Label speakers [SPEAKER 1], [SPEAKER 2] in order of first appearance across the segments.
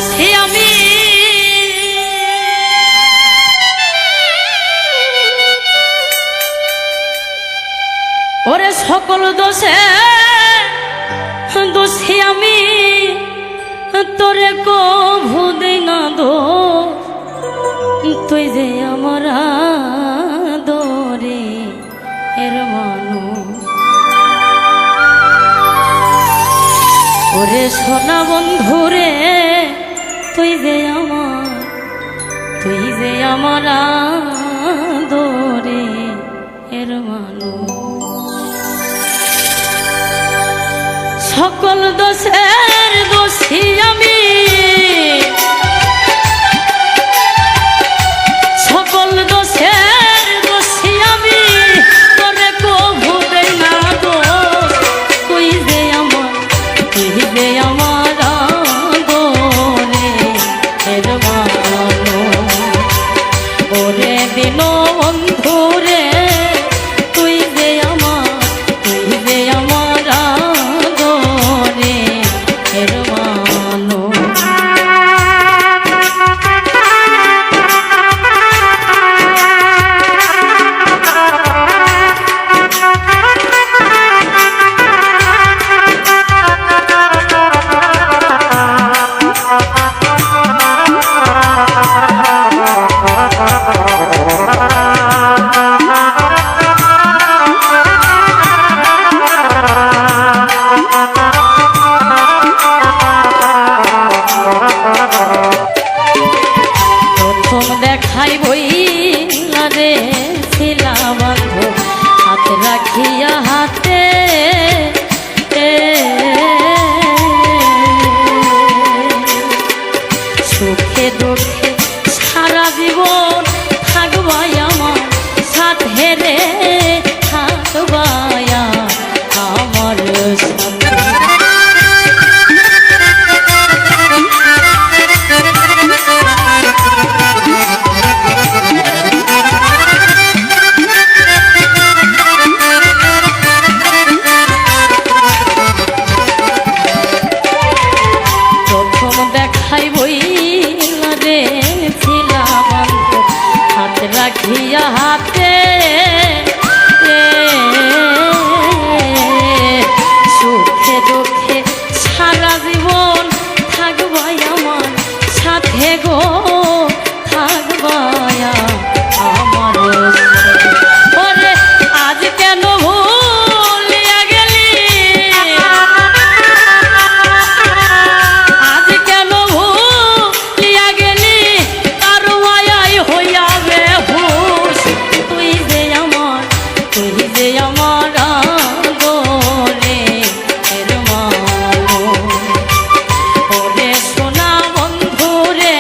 [SPEAKER 1] দোষী আমি, ওরে সকল দোষে দোষী আমি, তোরে কভু দেই না দোষ, তুই যে আমার আদরে এর মানুষ। ওরে সোনা বন্ধুরে, তুই যে আমার আদরে এর মানুষ। সকল দোষের দোষী আমি, সকল দোষের দোষী আমি, তোরে কভু দেই না দোষ, তুই যে আমার আদরে এর মানুষ। ওরে দিন বন্ধুরে, তুই যে আমার আদরে এর মানুষ। দেখাই বইলা রে ছিলা বন্ধু, হাত রাখিয়া হাতে, সুখে দুঃখে সারা জীবন থাকবাই আমার সাথে রে, থাকবাই আমার সাথে। রাখিয়া হাতে, সুখে দুঃখে সারা জীবন থাকবাই আমার সাথে গো, থাকবাই আমার। ওরে আজ কেন ভুলিয়া গেলি, আজ কেন ভুলিয়া গেলি, তার মায়াই হইয়া আমার আদরে এর মানুষ। ওরে সোনা বন্ধুরে,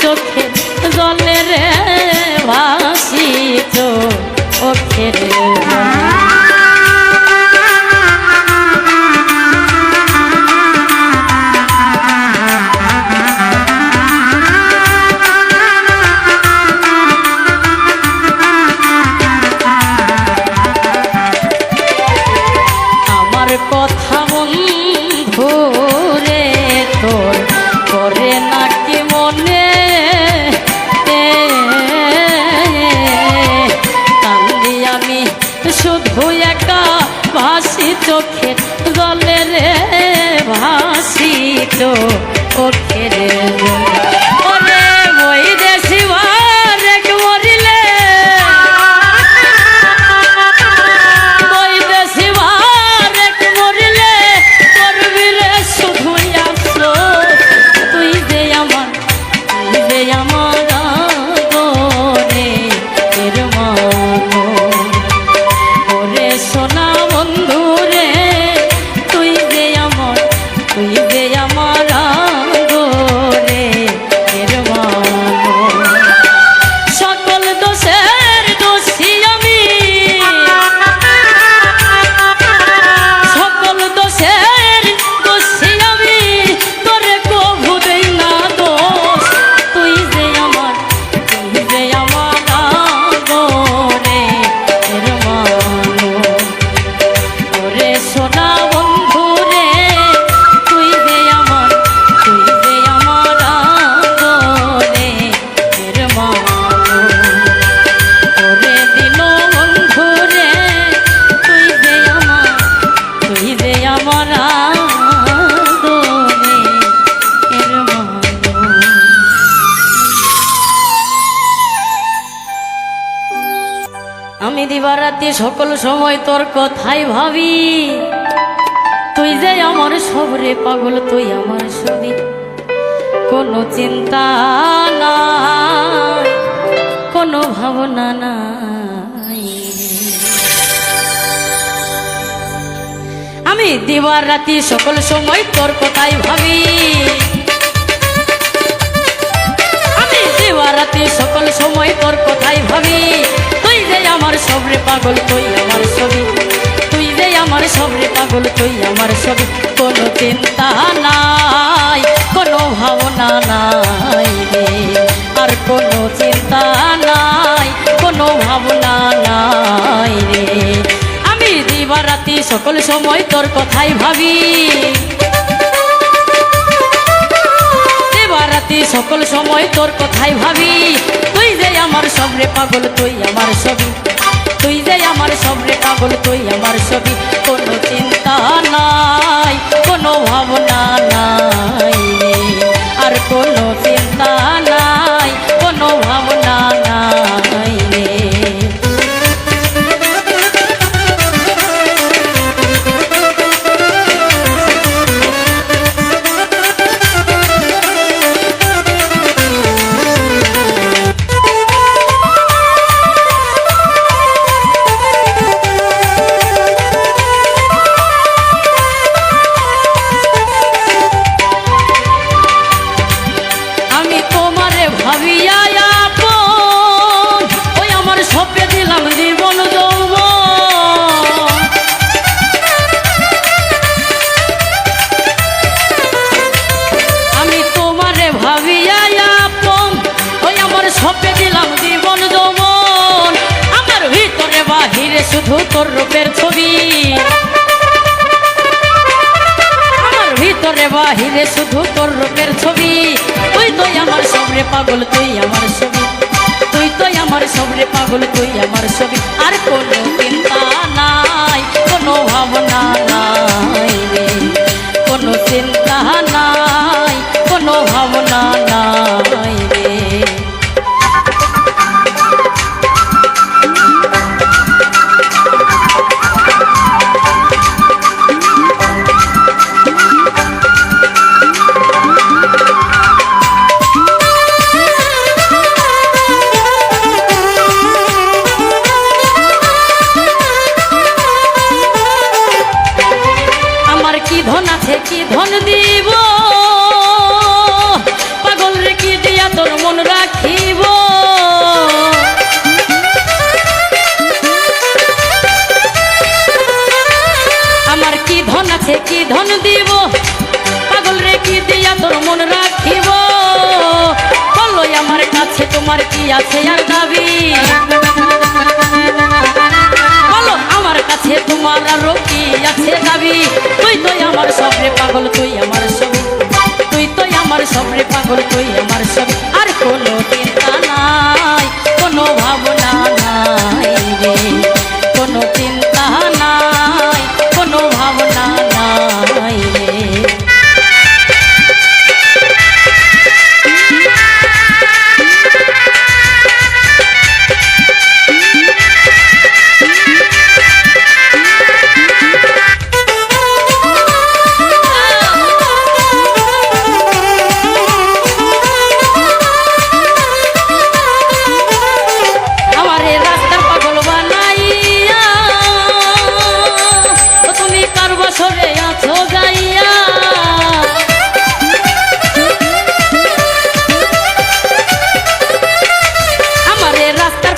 [SPEAKER 1] চোখে জলে রে ভাসি চোখে রে কথা বন্ধু রে তোর করে নাকি মনে কান্দি আমি শুধু একা ভাসি চোখে জলে রে ভাসি চোখে রে ওরে মই দেশি আমি দিবারাতি সকল সময় তোর কথাই ভাবি তুই যে আমার সবরে পাগল তুই আমার ছবি কোনো চিন্তা নাই কোনো ভাবনা নাই আমি দিবারাতি সকল সময় তোর কথাই ভাবি আমি দিবারাতি সকল সময় তোর কথাই ভাবি তুই যে আমার সবরে পাগল তুই আমার ছবি তুই যে আমার সবরে পাগল তুই আমার ছবি কোনো চিন্তা নাই কোনো ভাবনা নাই রে আর কোনো চিন্তা নাই কোনো ভাবনা নাই রে আমি দিবারাতি সকল সময় তোর কথাই ভাবি দিবারাতি সকল সময় তোর কথাই ভাবি তুই যে আমার সবরে পাগল তুই আমার ছবি তুই যে আমার সবরে পাগল তুই আমার ছবি কোনো চিন্তা নাই কোনো ভাবনা নাই রে আর কোনো চিন্তা নাই কোনো ভাবনা নাই রে শুধু তোর রূপের ছবি আমার ভিতরে বাহিরে শুধু তোর রূপের ছবি তুই তো আমার সবরে পাগল তুই আমার ছবি তুই তো আমার সবরে পাগল তুই আমার ছবি আর কোনো চিন্তা নাই কোনো ভাবনা নাই রে কোনো চিন্তা নাই কোনো ভাবনা নাই রে কি ধন দিব তোমার কি আছে আর দাবি? বলো আমার কাছে তোমার আরো কি আছে দাবি? তুই তো আমার সবরে পাগল, তুই আমার সবই, তুই তো আমার সবরে পাগল, তুই আমার সবই। আর কোনো চিন্তা নাই, কোনো ভাবনা নাই রে, কোনো চিন্তা নাই, কোনো ভাবনা নাই রে।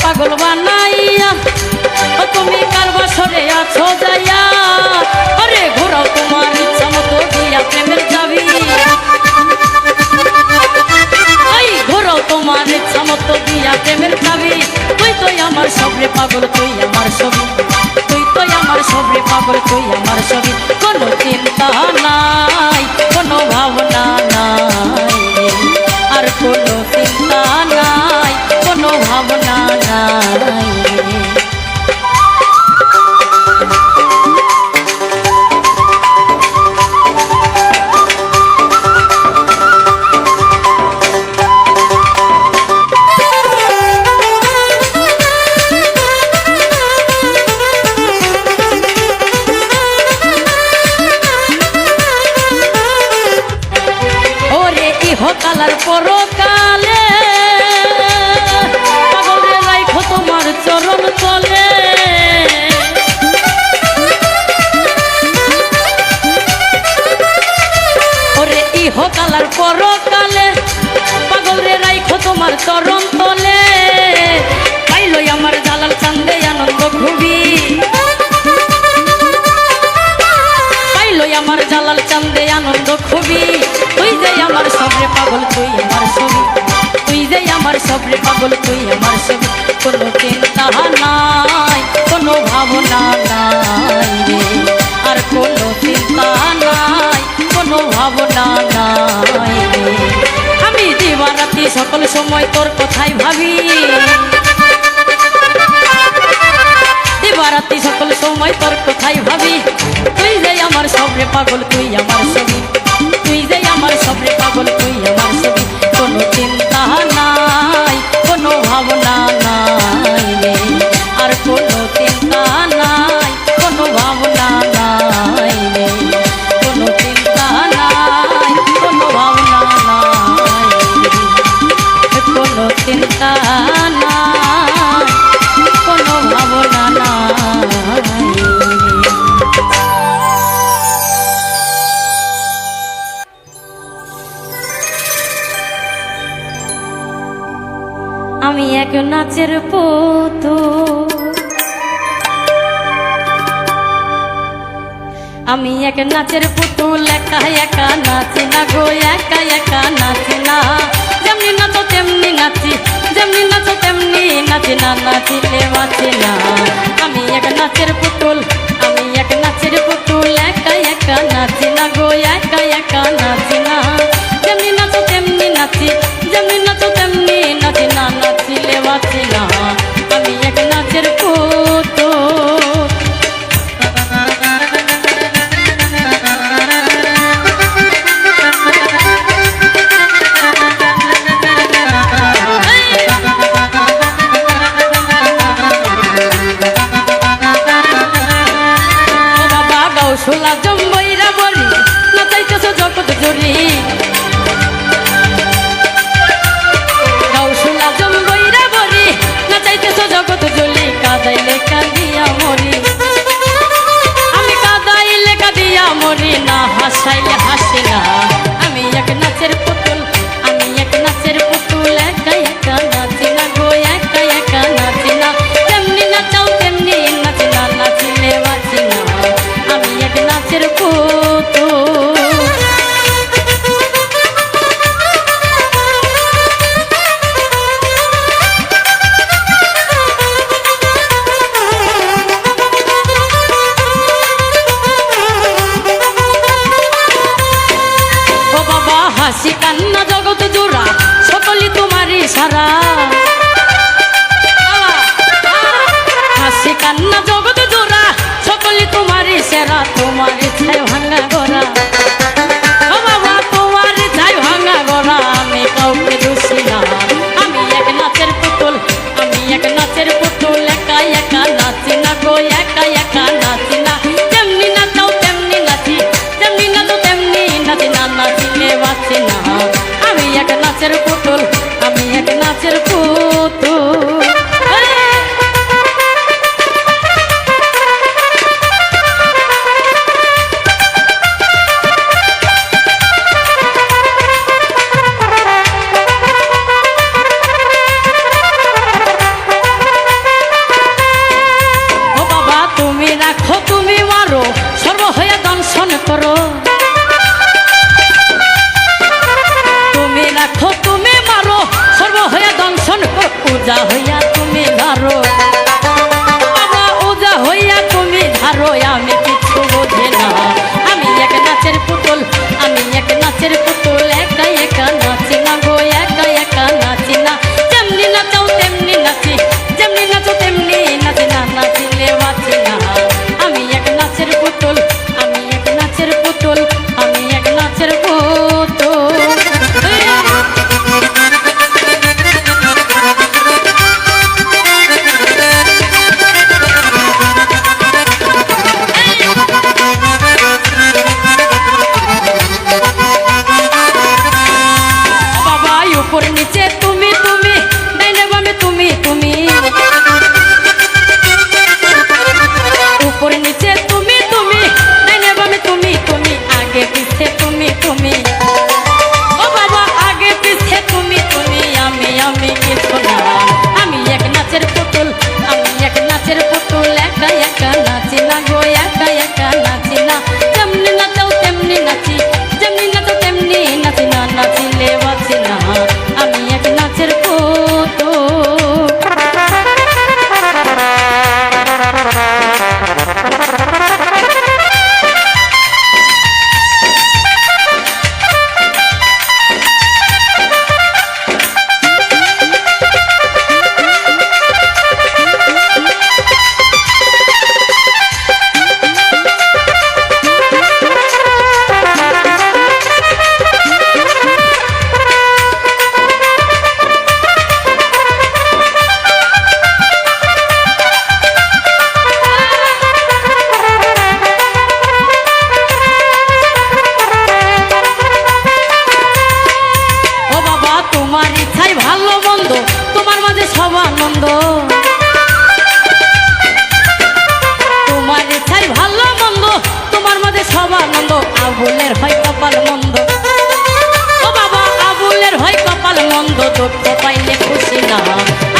[SPEAKER 1] পাগল বানাইয়া তুমি কার বছরে আছো যাইয়া, আরে ঘোরাও তোমার ইচ্ছা মতো দিয়া প্রেমের চাবি, ঘোরাও তোমার ইচ্ছা মতো দিয়া প্রেমের চাবি। তুই তো আমার সবরে পাগল, তুই আমার ছবি, তুই তো আমার সবরে পাগল, তুই আমার ছবি। কোনো চিন্তা নাই, কোনো ভাবনা নাই, আর কোনো চিন্তা নাই, কোনো ভাবনা নাই। ইহকালার পরকালে পাগলে রাইখো তোমার চরণ তলে, ওরে ইহকালার পরকালে পাগলে রাইখো তোমার চরণ তলে। পাইলো আমার জালাল চান্দে আনন্দ খুবই, পাইলো আমার জালাল চান্দে আনন্দ খুবই। তুই যে আমার সবরে পাগল, তুই আমার ছবি, তুই যে আমার সবরে পাগল, তুই আমার ছবি। কোনো চিন্তা নাই, কোনো ভাবনা নাই রে, আর কোনো চিন্তা নাই, কোনো ভাবনা নাই রে। আমি দিবারাতি সকল সময় তোর কথাই ভাবি, দিবারাতি সকল সময় তোর কথাই ভাবি। তুই যে আমার সবরে পাগল, তুই আমার ছবি, তুই যে আমার সবরে পাগল, তুই আমার ছবি। কোনো চিন্তা নাই, কোনো ভাবনা নাই রে, আর কোনো চিন্তা নাই, কোনো ভাবনা নাই রে, কোনো চিন্তা নাই, কোনো ভাবনা নাই রে, কোনো চিন্তা নাই, কোনো ভাবনা নাই। আমি এক নাচের পুতুল, আমি এক নাচের পুতুল, একা একা নাচি না গো, একা একা নাচি না। যেমনি নাচো তেমনি নাচি, যেমনি নাচো তেমনি নাচি না, নাচিলে বাঁচি না। আমি এক নাচের পুতুল, আমি এক নাচের পুতুল, একা একা নাচি না গো, একা একা নাচি না। যেমনি নাচো তেমনি নাচি, যেমনি নাচো তেমনি নাচি না, নাচিলে বাঁচি না। আমি এক নাচের পুতুল। শোলা জম্বইরা বলি নাচাইতেছ জগৎ জুড়ি, গাও শোলা জম্বইরা বলি হাসি কান্না জগৎ জোড়া সকলই তোমারই সারা হাসি কান্না জগৎ জোড়া সকলই তোমারই সেরা তোমার ইচ্ছায় ভাঙা গড়া ও বাবা তোমার ইচ্ছায় ভাঙা গড়া আমি কাউকে দোষী না আমি এক নাচের পুতুল আমি এক নাচের পুতুল একা একা নাচি না গো একা একা নাচি না যেমনি নাচাও তেমনি নাচি যেমনি নাচো তেমনি নাচি না নাচিলে বাঁচি না আমি এক নাচের পুতুল আমি এক নাচের পুতুল করো তুমি রাখো তুমি মারো সর্ব হইয়া দংশন করো পূজা হইয়া তুমি ধারো বাবা পূজা হইয়া তুমি ধারো আমি কিছু বোঝে না আমি এক নাচের পুতুল আমি এক নাচের পুতুল একা একা নাচি না গো একা একা নাচি না যেমনি নাচাও তেমনি নাচি যেমনি নাচো তেমনি নাচি না নাচিলে বাঁচি না আমি এক নাচের পুতুল আমি এক নাচের পুতুল আমি এক নাচের পুতুল বাবা উপর নিচে তুমি তুমি ডাইনে বামে তুমি তুমি উপর নিচে তুমি তুমি ডাইনে বামে তুমি তুমি আগে পিছে তুমি তুমি ও বাবা আগে পিছে তুমি তুমি আমি কিছু না আমি এক নাচের পুতুল আমি এক নাচের পুতুল একা একা নাচি না গো একা একা নাচি না যেমনি নাচাও তেমনি নাচি যেমনি নাচাও তেমনি নাচি না নাচিলে বাঁচি না আমি এক নাচের পুতুল তোমার ইচ্ছাই ভালো মন্দ তোমার মাঝে সব আনন্দ তোমার ইচ্ছাই ভালো মন্দ তোমার মাঝে সব আনন্দ আবুলের হয় কপাল মন্দ ও বাবা আবুলের হয় কপাল মন্দ দুঃখ পাইলে খুশি না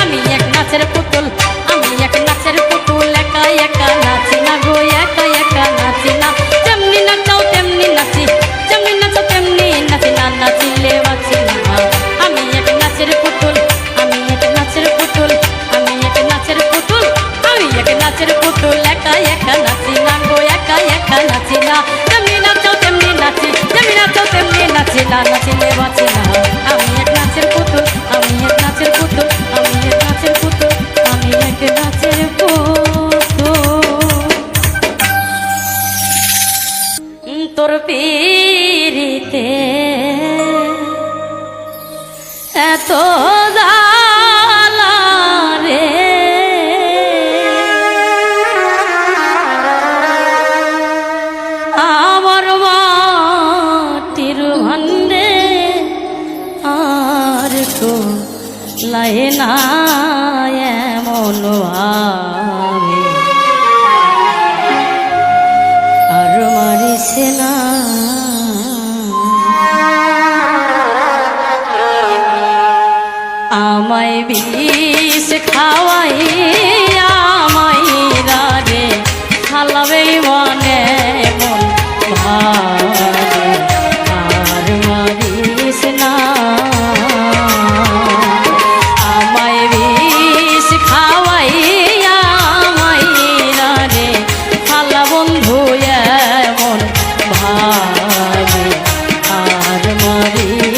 [SPEAKER 1] আমি এক নাচের পুতুল আমি এক নাচের পুতুল একা একা নাচি না গো একা একা নাচি না যেমনি নাচাও তেমনি নাচি যেমনি নাচো তেমনি নাচি না নাচিলে বাঁচি না আমি এক নাচের পুতুল আমি এক নাচের পুতুল আমি এক নাচের পুতুল আমি এক নাচের পুতুল একা একা নাচি না গো একা একা নাচি না যেমনি নাচাও তেমনি নাচি যেমনি নাচাও তেমনি নাচি না নাচিলে বাঁচি না আমি এক নাচের পুতুল আমি এক নাচের পুতুল আমি এক নাচের পুতুল আমি এক নাচের পুতুল তোর পীরিতে এত জালা রে আমার মাটির ভান্ডে আর তো লাই না এমন ভাবে আর মারিছে না আমায় বিষ খাওয়াই আমায় রে খালাবে মনে মন ভাবে আর মারিস না আমায় বিষ খাওয়াই আমায় রে খালা বন্ধু এমন ভাবে আর মারিস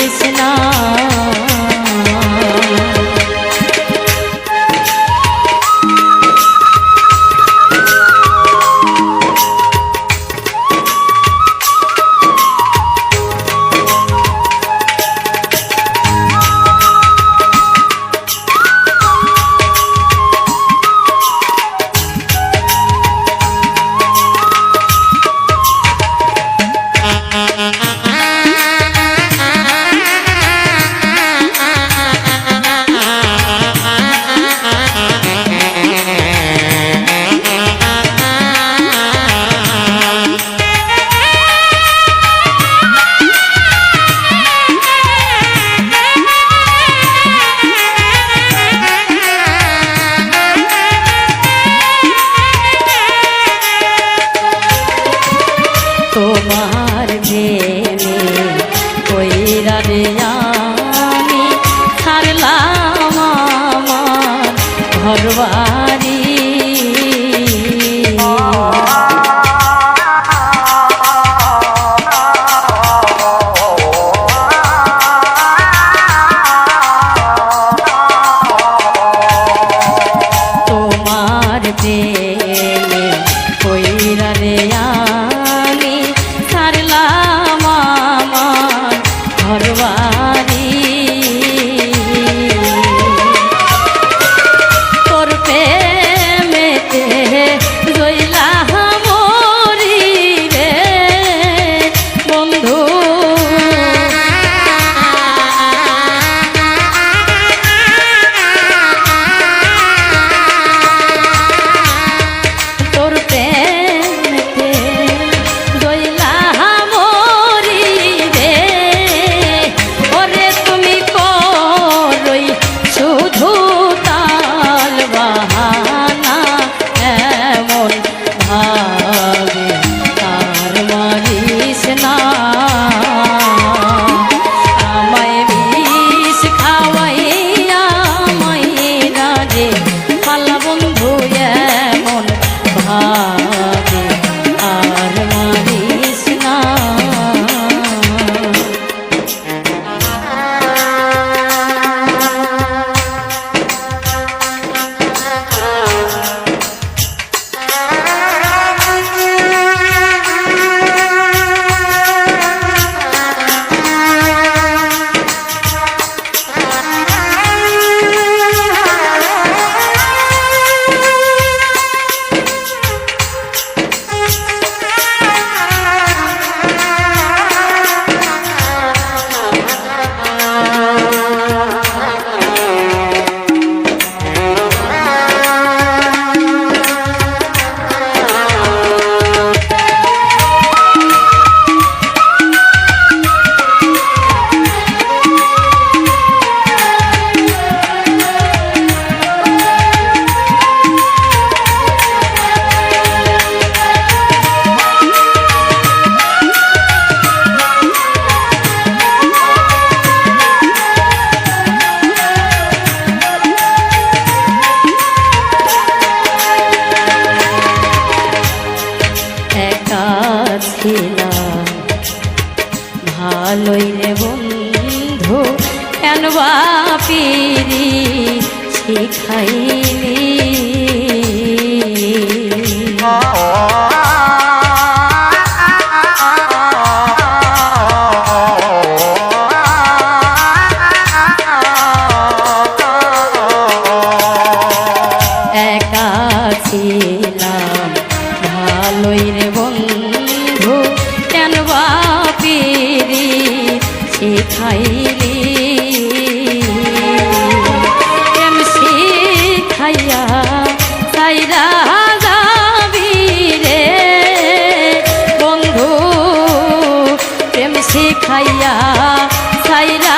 [SPEAKER 1] রে বন্ধু কেন বাপিরি শিখাইলি একা ছিলাম ভালোই রে বন্ধু কেন বাপিরি শিখাইলি প্রেম শিখাইয়া সাইরা যাবি রে বন্ধু প্রেম শিখাইয়া সাইরা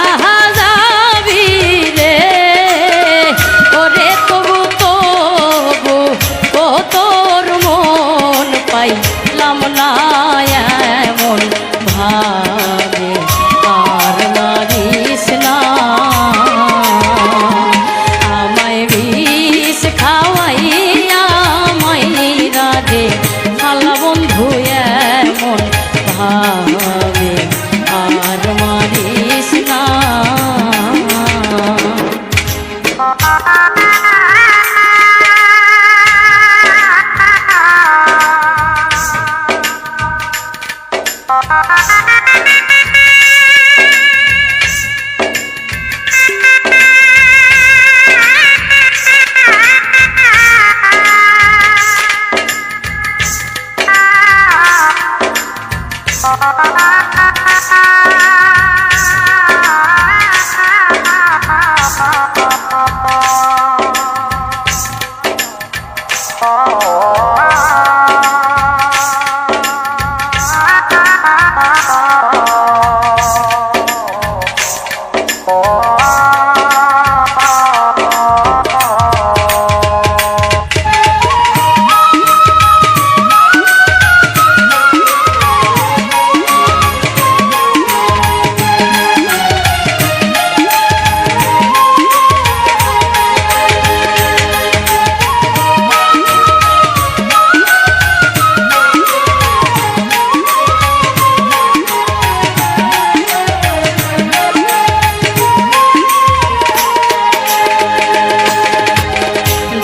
[SPEAKER 1] যাবি রে ওরে তবু তবু ও তোর মন পাইলাম না এমন ভাবে আর মারিস না আমায় বিষ খাওয়াইয়া মাইরা দে খালা বন্ধু এমন ভাবে আর মারিস না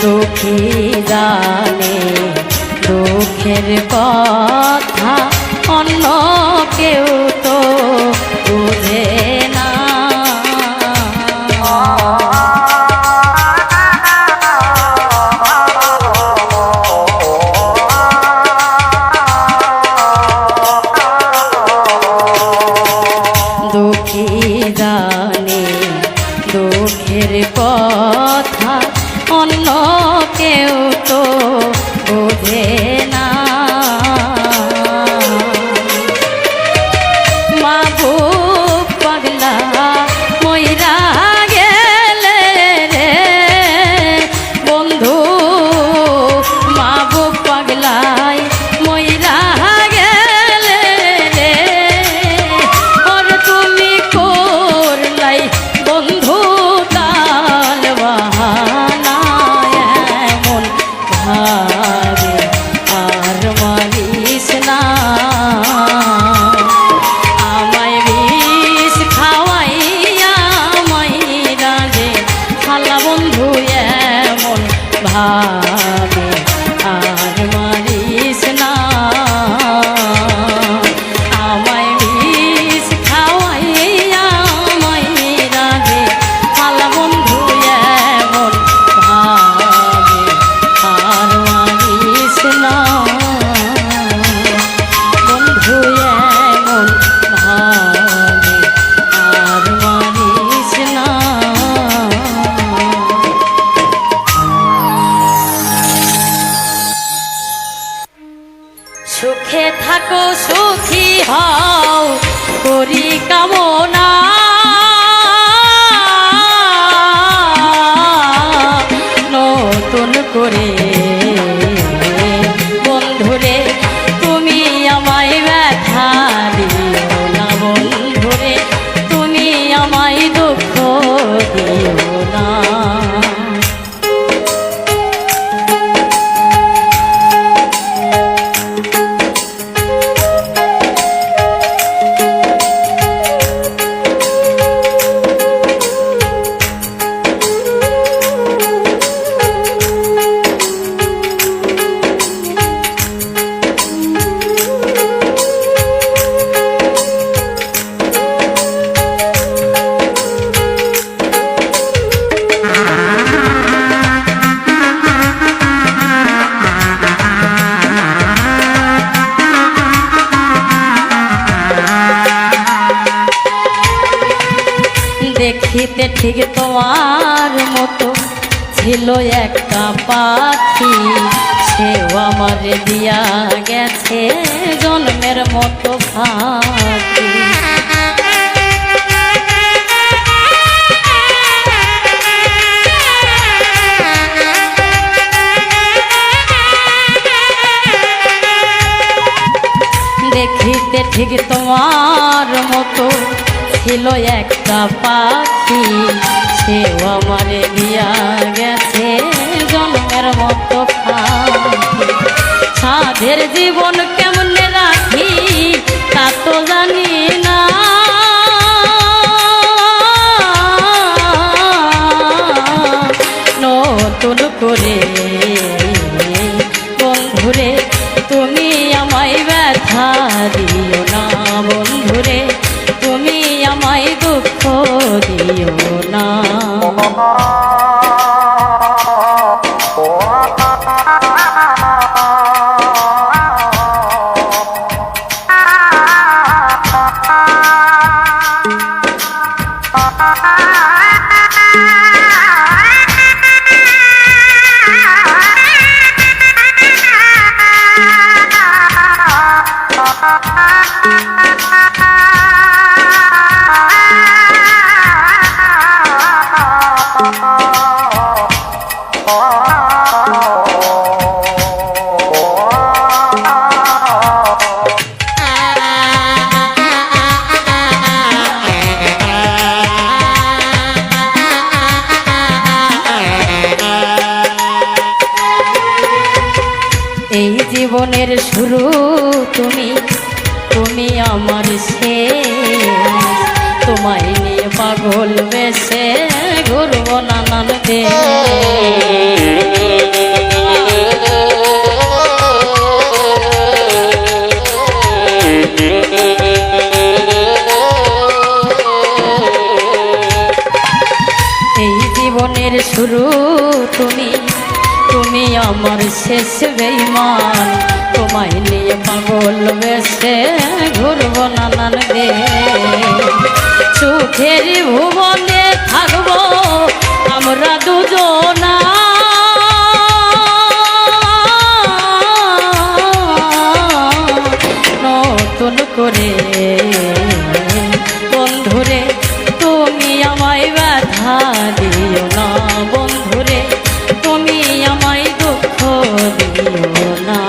[SPEAKER 1] দুঃখী জানে দুঃখের কথা অন্য কেউ তো বুঝে না দুঃখী জানে দুঃখের কথা অন্য কেউ তো বোঝে না মা বুক পাগলা মইরা গেলে রে বন্ধু মা বুক পাগলাই মইরা গেলে রে ওর তুমি করলাই বন্ধু তাল বাহানা এমন ভাবে আর মারিস না আমায় বিষ খাওয়াইয়া মাইরা দে খালা বন্ধু এমন ভাবে আর মারিস না আমায় বিষ খাওয়াইয়া মাইরা দে খালা বন্ধু এমন ভাবে আর মারিস না বন্ধু এমন ভাবে আর মারিস না সুখে থাকো সুখী হও করি কামনা নতুন করে বন্ধুরে তুমি আমায় ব্যথা দিও না বন্ধুরে তুমি আমায় দুঃখ দিও না দেখিতে ঠিক তোমার মতো ছিল একটা পাখি, সেও আমারে দিয়া গেছে জন্মের মতো ফাঁকি। দেখিতে ঠিক তোমার মতো ছিল একটা পাখি, সেও আমারে দিয়া গেছে জন্মের মতো ফাঁকি। সাধের জীবন কেমনে রাখি তা তো জানি না, নতুন করে বন্ধুরে তুমি আমায় ব্যথা দিও না, বন্ধুরে তুমি আমায় দুঃখ দিও না। এই জীবনের শুরু তুমি, তুমি আমার শেষ, তোমায় নিয়ে পাগল বেশে ঘুরব নানান দেশ। এই জীবনের শুরু তুমি, তুমি আমার শেষ বেঈমান, তোমায় নিয়ে পাগল বেশে ঘুরব নানান দেশ। সুখের ভুবনে থাকবো আমরা দুজনা, নতুন করে বন্ধুরে তুমি আমায় ব্যথা দিও না, বন্ধুরে তুমি আমায় দুঃখ দিও না।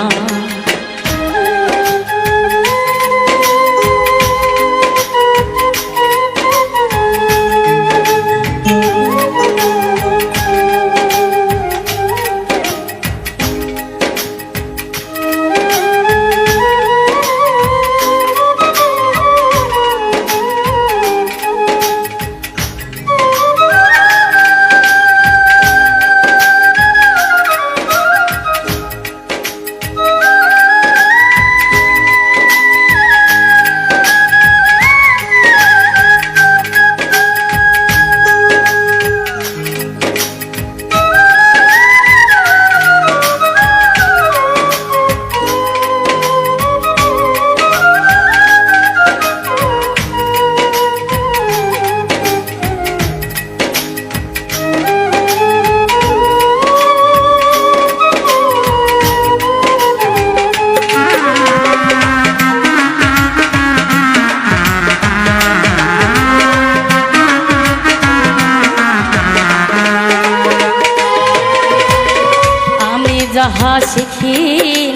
[SPEAKER 1] যাহা শিখি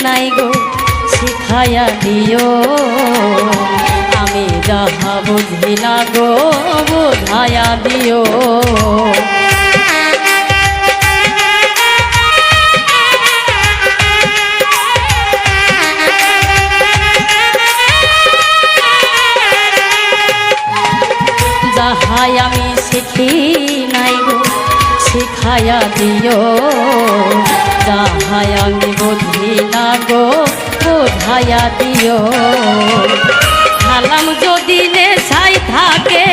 [SPEAKER 1] নাই গো শিখাইয়া দিও, আমি যাহা বুঝি না গো বুঝাইয়া দিও। যাহাই আমি শিখি নাই গো শিখাইয়া দিও, যাহাই আমি বুঝি না গো বোঝাইয়া দিও। খালাম যদি নেশাই থাকে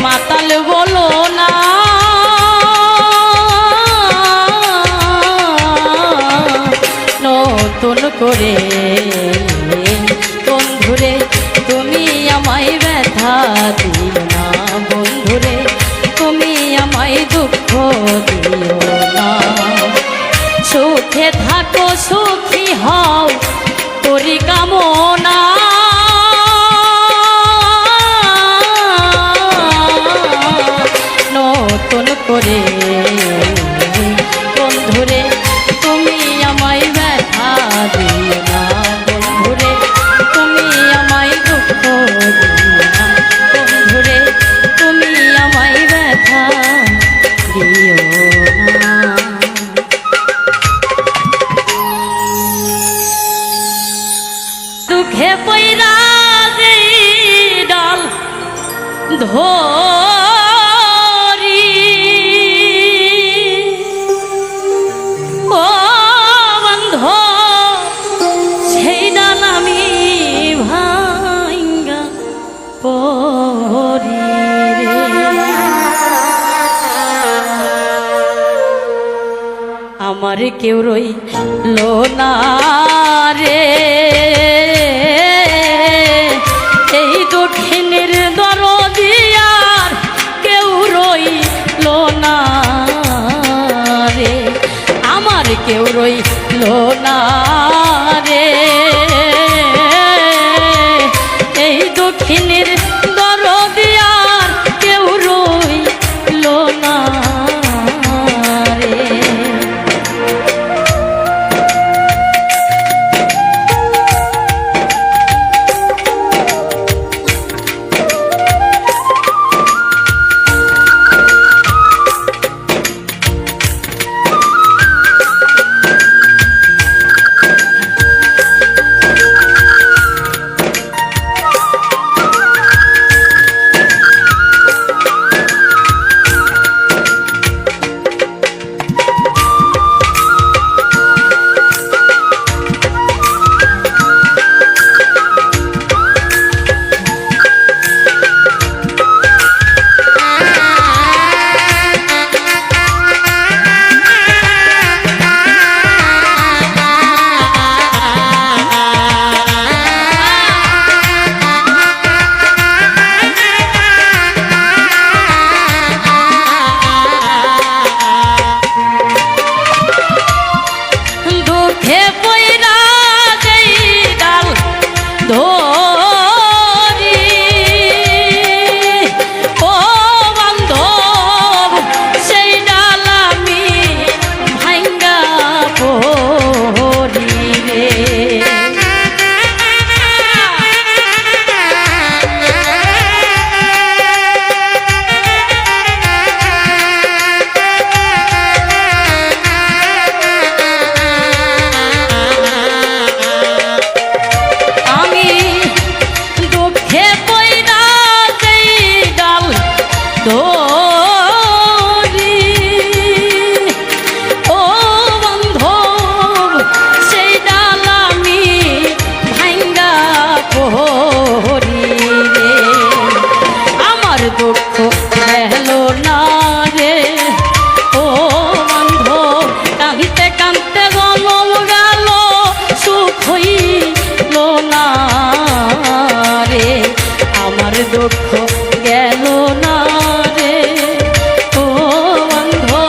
[SPEAKER 1] মাতাল বলো না, নতুন করে বন্ধুরে তুমি আমায় ব্যথা দিও না, বন্ধুরে দিও না। সুখে থাকো সুখী হও করি কামনা, নতুন করে বন্ধুরে তুমি আমায় ব্যথা দিও না। বন্ধুরে তুমি আমায় দুঃখ দিও না। বন্ধুরে তুমি আমায় ব্যথা দিও না। দুঃখে পইরা যেই ডাল ধরি ও বন্ধু সেই ডাল আমি ভাঙ্গা পড়ি রে। আমার কেউ রইল না রে এই দক্ষিণের দরদিয়ার কেউ রইল না রে। আমার কেউ রইল না রে এই দক্ষিণের দরদিয়ার কেউ রইল না রে। দুঃখ গেল না রে ও বন্ধু,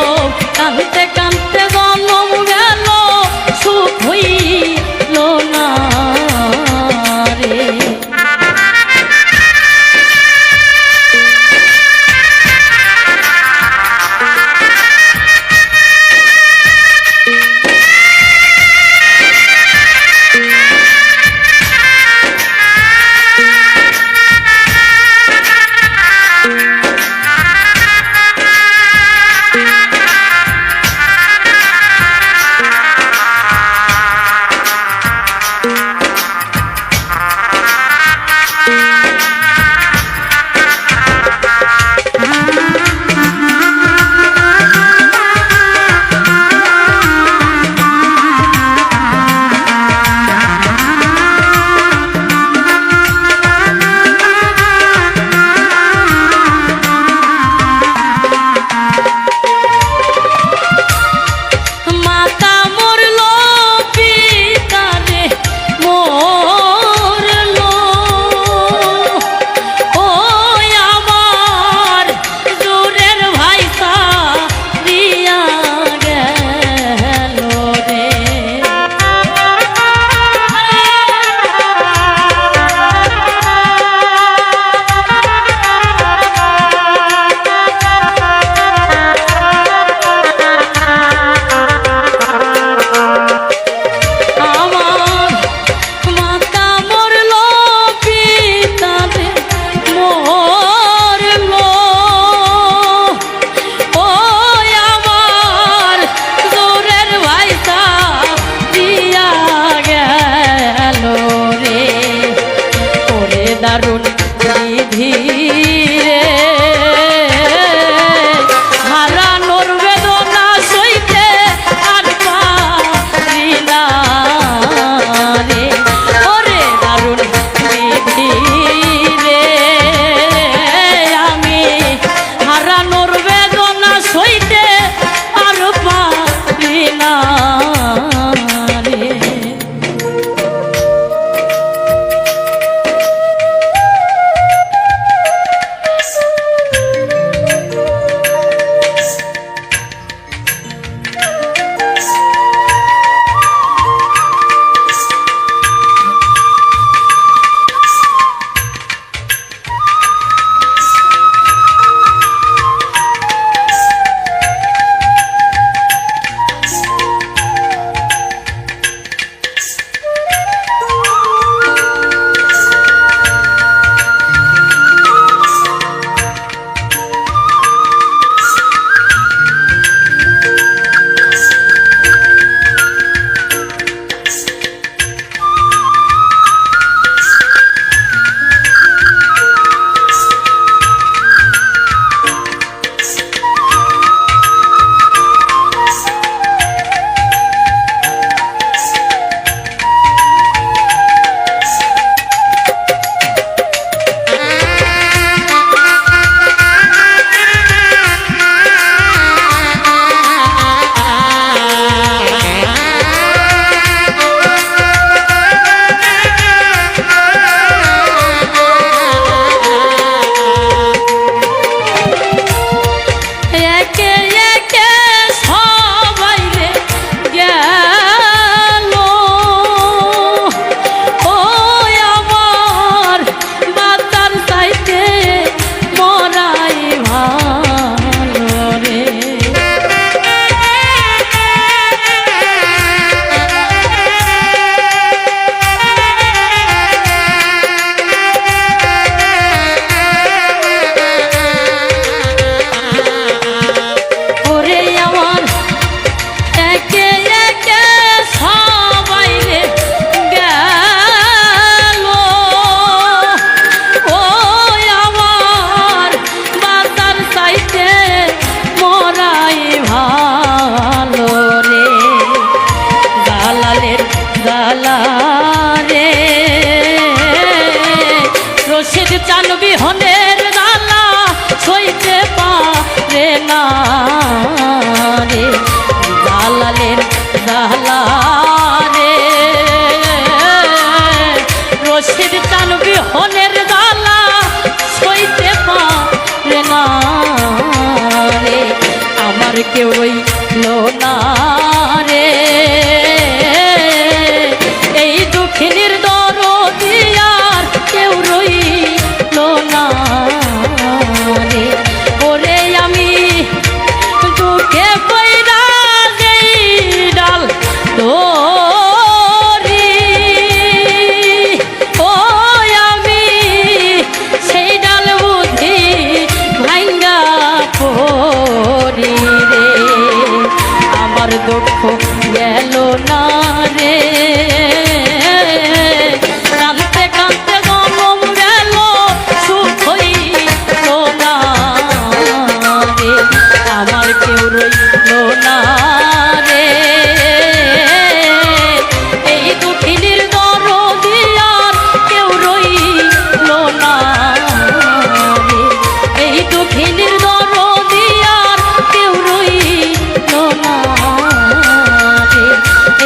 [SPEAKER 1] কাঁদতে কাঁদতে জনম গেল সুখ হইল না রে। কেউ রইল না রে, এই দুঃখিনীর দরদি আর কেউ রইল না রে। ওরে আমি দুঃখে পইরা যেই ডাল ধরি, ও আমি সেই ডাল বুঝি ভাঙ্গা পড়ি রে। আমার দুঃখ গেল না রে, কাঁদতে কাঁদতে গরম গেল সুখ হইল না রে। আমার কেউ রইল না রে, এই দুঃখিনীর দরদি আর কেউ রইল না রে, এই দুঃখিনীর দরদি আর কেউ রইল না রে,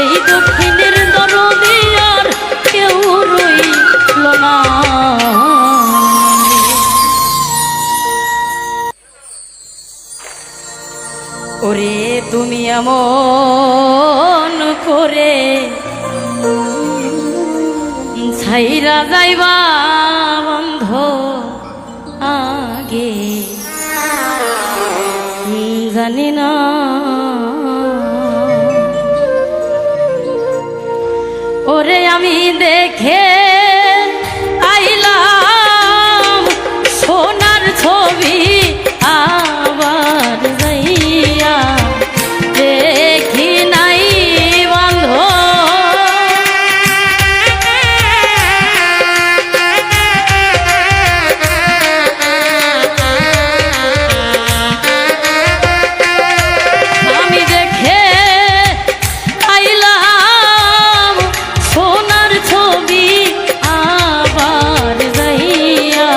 [SPEAKER 1] এই দুঃখিনীর দরদি আর কেউ রইল না রে। ওরে তুমি এমন করে ছাইরা যাইবা বন্ধ আগে জানি না, ওরে আমি দেখে আইলাম সোনার ছবি, আবার যাইয়া দেখি নাই বন্ধ। আমি দেখে আইলাম সোনার ছবি, আবার যাইয়া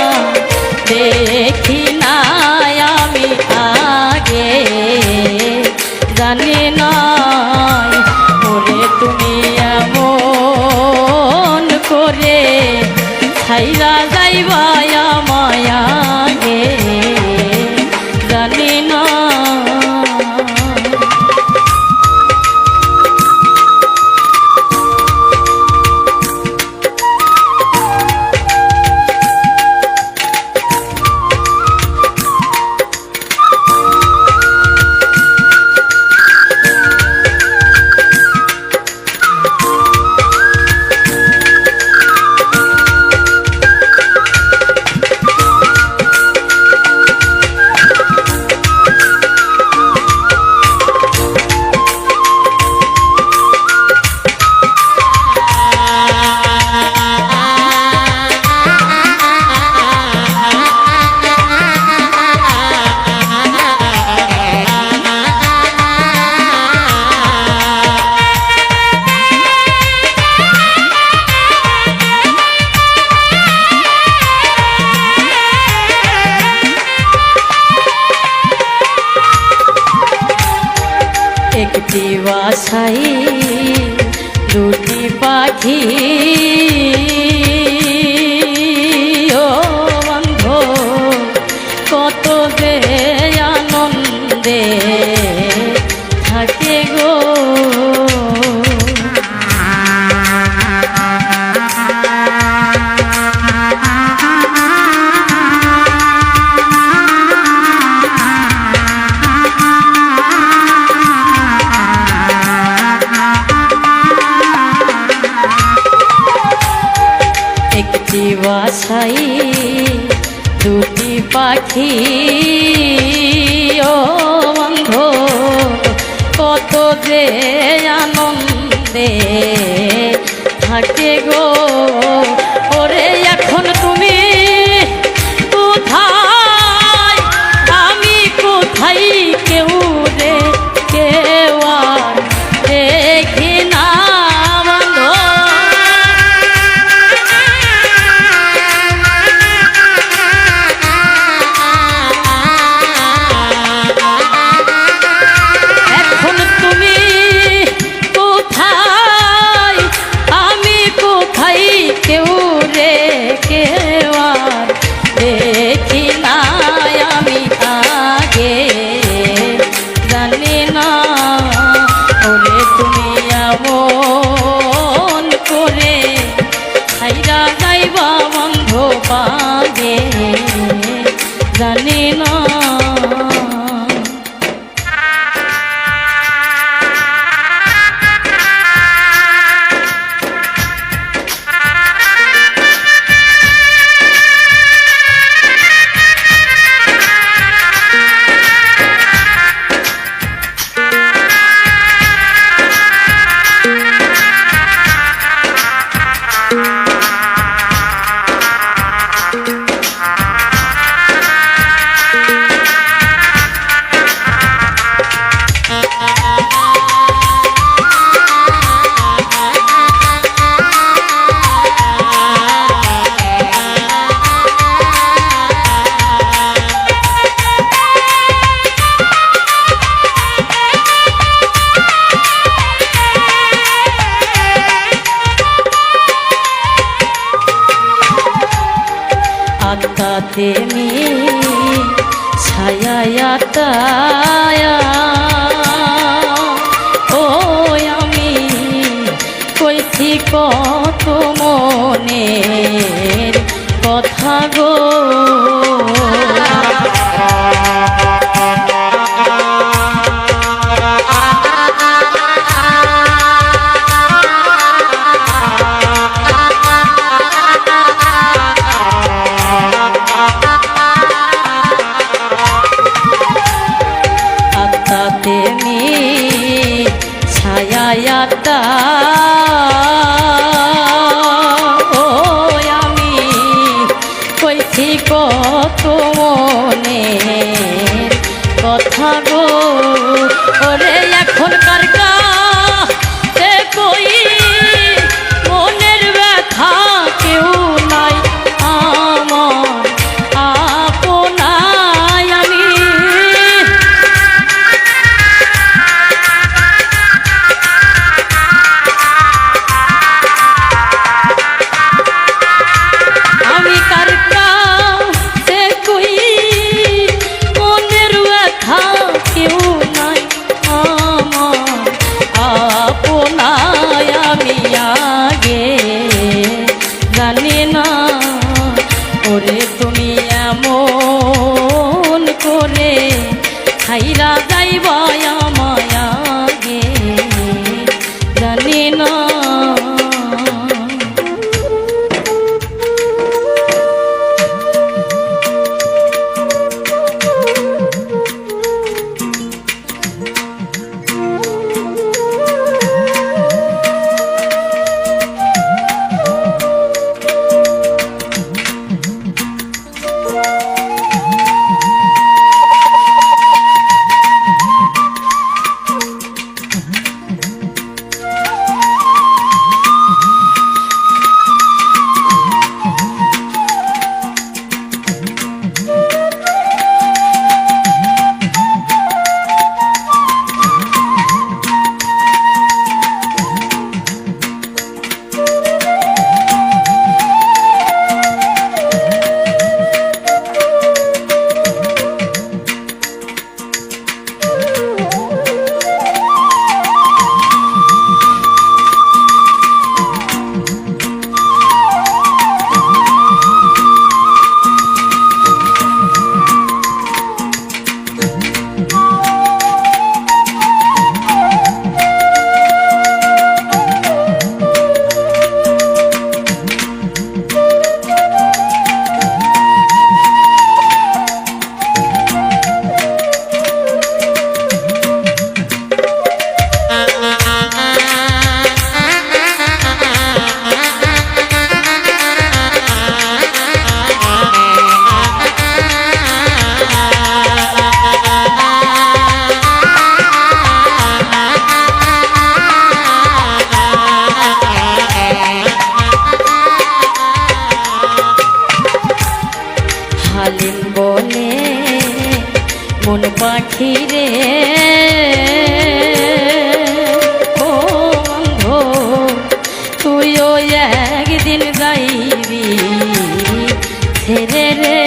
[SPEAKER 1] দেখি নাই আমি আগে জানি নাই। ওরে তুমি এমন করে ছাইরা যাইবা মায়া গে জানি না। একটি বাসাই দুটি পাখি, ও বন্ধু কত যে আনন্দে থাকে গো। একটি বাসাই দুটি পাখি, ও বন্ধু কত যে আনন্দে থাকে গো। ওরে এখন তুমি কোথায়, আমি কোথায়, কেউ রে কেউ আর দেখি না বন্ধু। এখন তুমি কোথায়, আমি কোথায়, জানি না। আত্মাতে মি ছায়া ও আমি কইছি কত মনের কথা গো। ছায়া ও আমি কইছি কত মনের কথা গো। ওরে এখনকার কাছে কই মনের ব্যথা কেউ নাই আমার আপনায় আমি। ওরে তুমি এমন করে খাইরা যাইবা আমায় আগে জানি না। মন পাখি রে ও অন্ধ তুইও একদিন যাইবি ছেড়ে রে।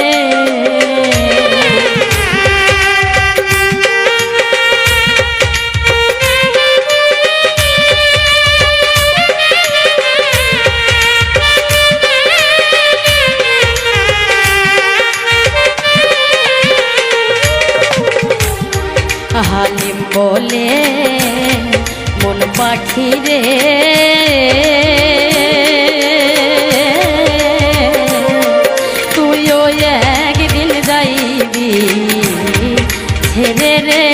[SPEAKER 1] হালিম বলে মন পাখি রে তুইও একদিন যাইবি ছেড়ে রে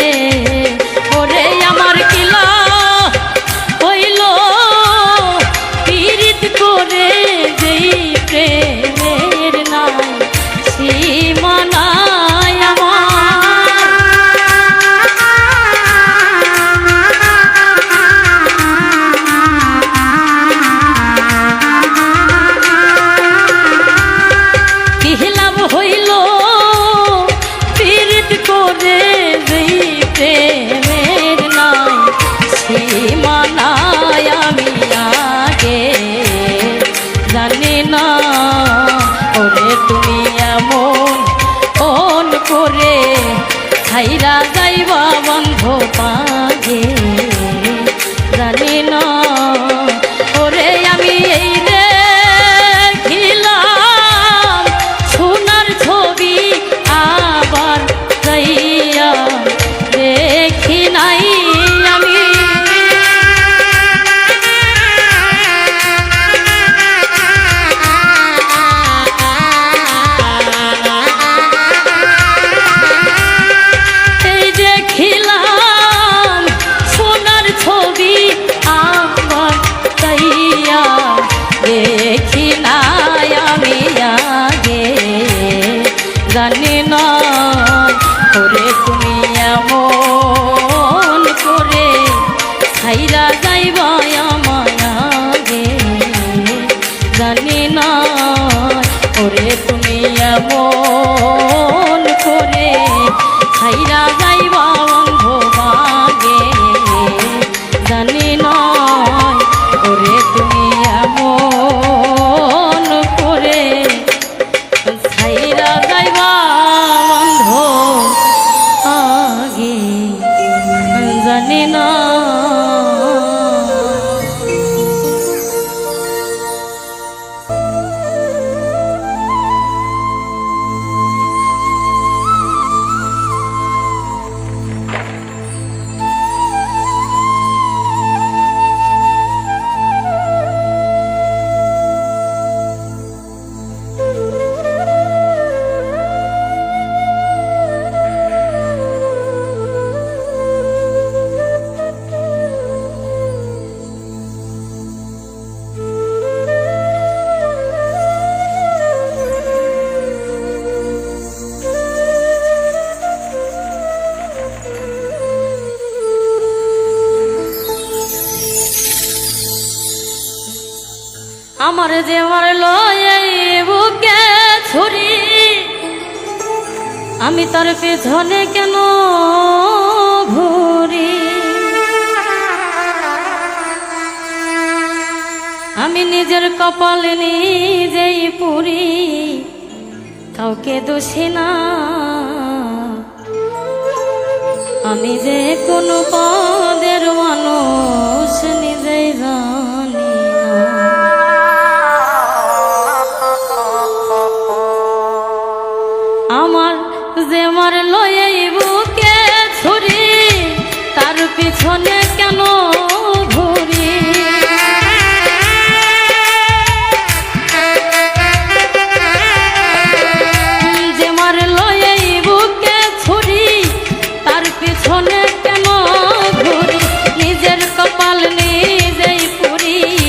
[SPEAKER 1] ওরে আমার কিলা হইল পীড়িত করে যেই প্রেমের নাই সীমানায় ছাইরা যাইবা বন্ধ পাগে জানি না ওরে আমি এই দেখিলাম সোনার ছবি আবার যাইয়া দেখি নাই আমি জানি না ওরে তুমি এমন করে ছাইরা যাইবা আমায় আগে জানি না ওরে তুমি এমন করে ছাইরা যাইবা বন্ধ ভাগে জানি না ওরে তুমি এমন করে ছাইরা যাইবা বন্ধ আগে জানি না আমার যে মারল এই বুকে ছুরি আমি তার পেছনে কেন ঘুরি আমি নিজের কপালে নিজেই পুরি কাউকে দোষী না আমি যে কোনো পদের মানুষ নিজেই জানি না আমার যে মারল এই বুকে ছুরি তার পিছনে কেন ঘুরি যে মারল এই বুকে ছুরি তার পিছনে কেন ঘুরি নিজের কপাল নিজেই পুরি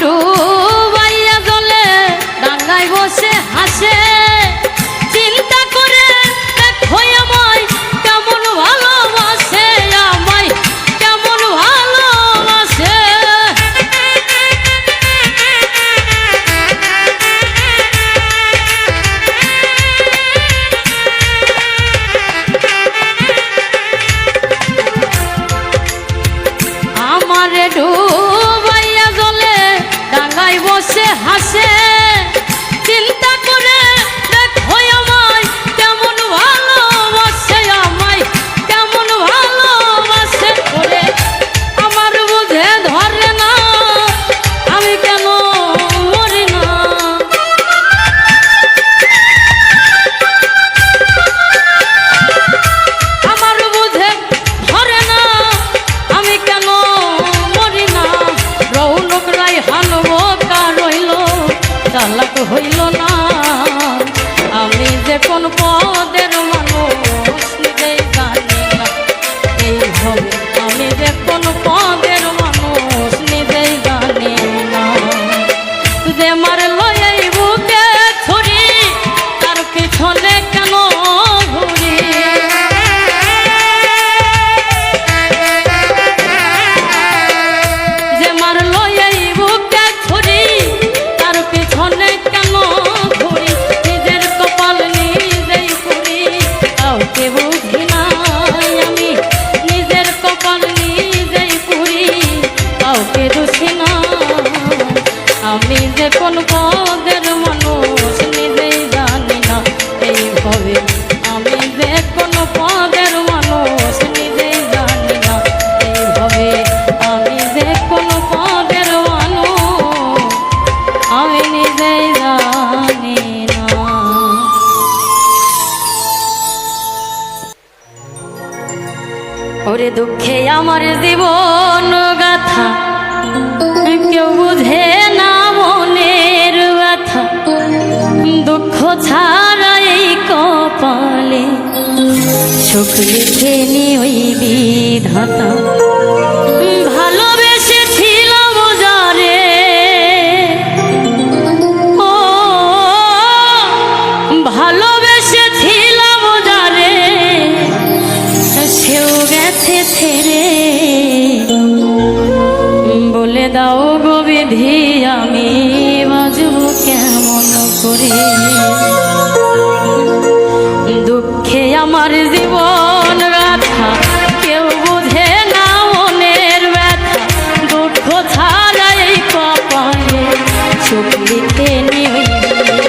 [SPEAKER 1] ডুবাইয়া জলে ডাঙ্গায় বসে হাসে, চিন্তা করে দেখো আমায় কেমন ভালোবাসে, আমায় কেমন ভালোবাসে। আমারে ডুবাইয়া জলে ডাঙ্গায় বসে হাসে, চিন্তা করে দেখো আমায় কেমন ভালোবাসে, আমায় কেমন ভালোবাসে। করে আমার বুঝে ধরে না আমি কেন মরি না, আমার বুঝে ধরে না আমি কেন মরি না। রৌনক রায় হানবকা রইল চালাক হইল না, আমি যে কোন পদের মানুষ নিজেই জানি না। এই হবে আমি যে কোন পদের মানুষ নিজেই জানি না। যে মারলো এই বুকে ছুরি তার পিছনে কেন ঘুরি, যে মারলো এই বুকে ছুরি তার পিছনে কেন ঘুরি। নিজের কপাল নিজেই পুরি কাউকে বুঝি নাই আমি, নিজের কপাল নিজেই পুরি কাউকে দোষী না। আমি যে কোন পদের মানুষ নিজেই জানি না। এইভাবে আমি যে কোন পদের মানুষ নিজেই জানি না। এইভাবে আমি যে কোন পদের মানুষ আমি নিজেই জানি না। ওরে দুঃখে আমার জীবন গাথা কেউ বুঝে না মনের ব্যথা, দুঃখ ছাড়া এই কপালে সুখ লিখেনি ওই বিধাতা। ভালোবেসেছিলাম যারে ও ভালোবেসেছিলাম যারে সেও গেছে ছেড়ে। বলে দাও গো বিধি আমি বাজব কেমন করে, দুঃখে আমার জীবন গাথা কেউ বুঝে না মনের ব্যথা, দুঃখ ছাড়া এই কপালে সুখ লিখে নিই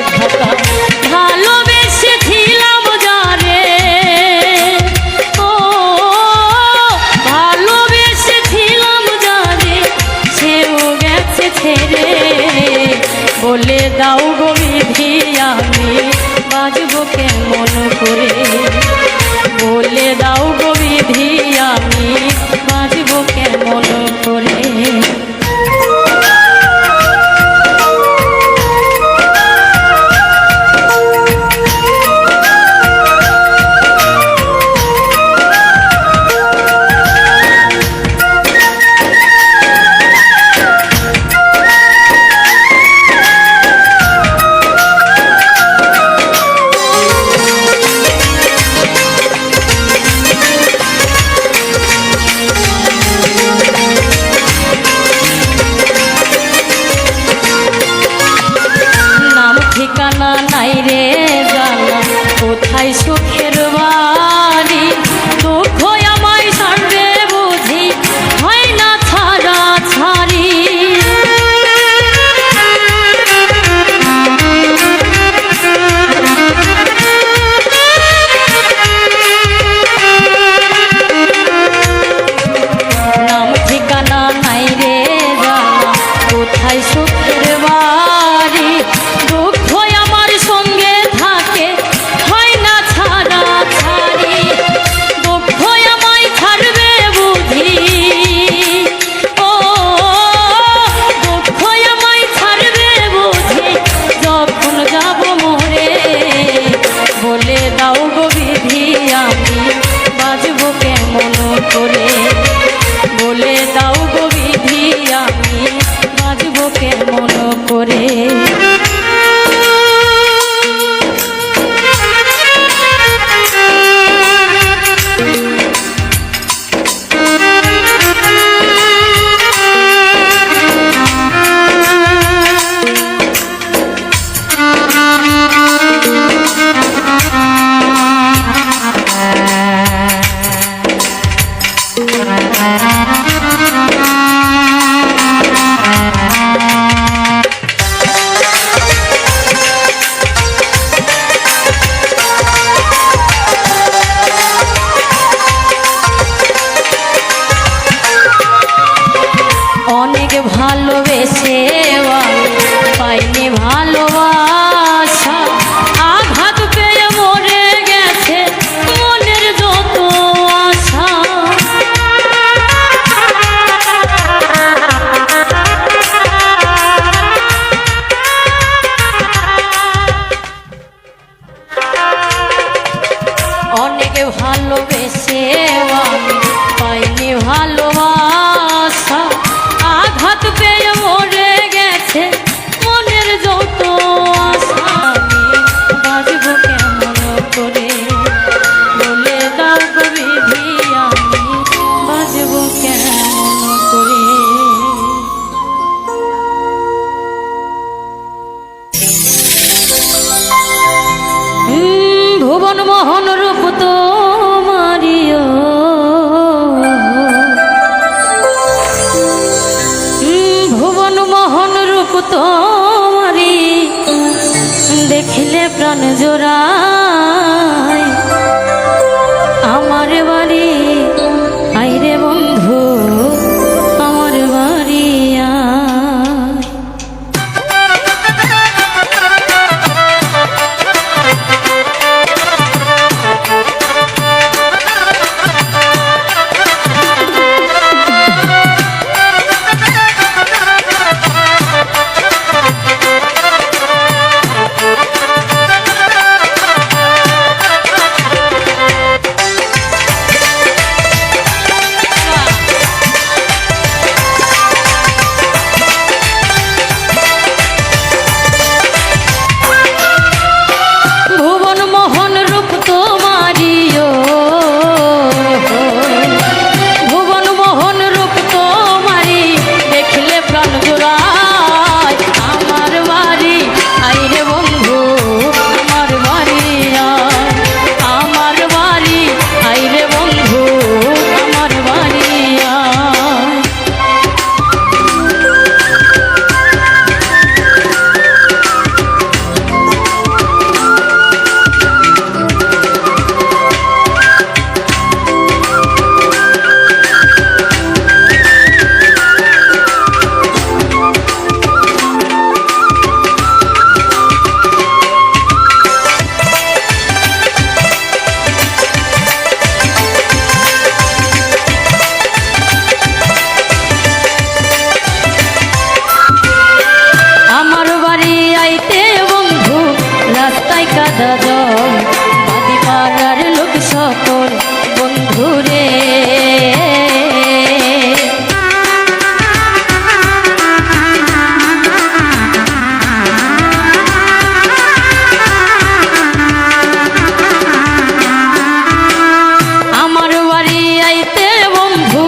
[SPEAKER 1] ঢাকা। ভালোবেসেছিলাম যারে ও ভালোবেসেছিলাম যারে সেও গেছে ছেড়ে। বলে দাও গো বিধি আমি বাজব কেমন করে, বলে দাও গো বিধি আমি বাজব কেমন করে। মোহন রূপ তোমারিও ভুবন মোহন রূপ তোমারি দেখিলে প্রাণ জোড়ায় আমার বাড়ি আইরে বন্ধু আমার বাড়ি বাদি পাড়ার লোক সকল বন্ধুরে আমার বাড়ি আইতে বন্ধু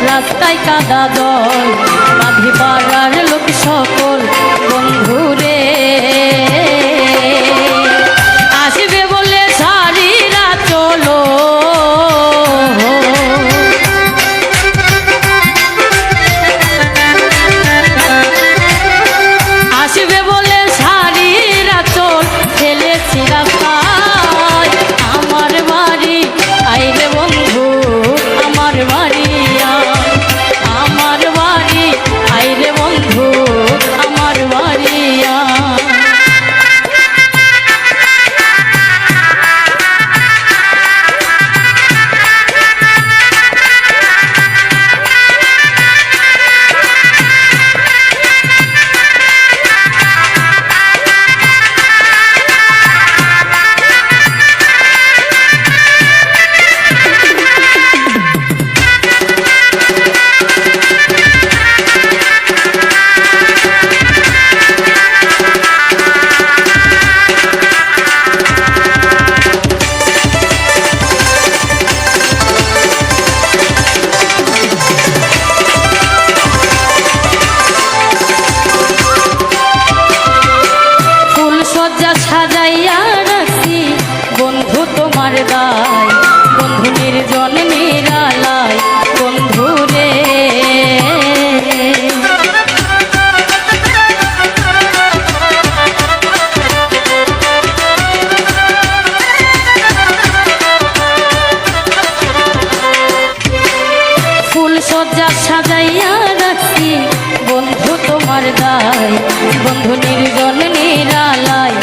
[SPEAKER 1] রাস্তায় কাদা জল বাদি পাড়ার লোক সকল বন্ধুরে সাজাইয়া রাখি বন্ধু তোমার দায় বন্ধু নির্জন নিরালায় বন্ধু রে ফুল সজ্জা সাজাইয়া রাখি বন্ধু তোমার দায় বন্ধু নির্জন নিরালায়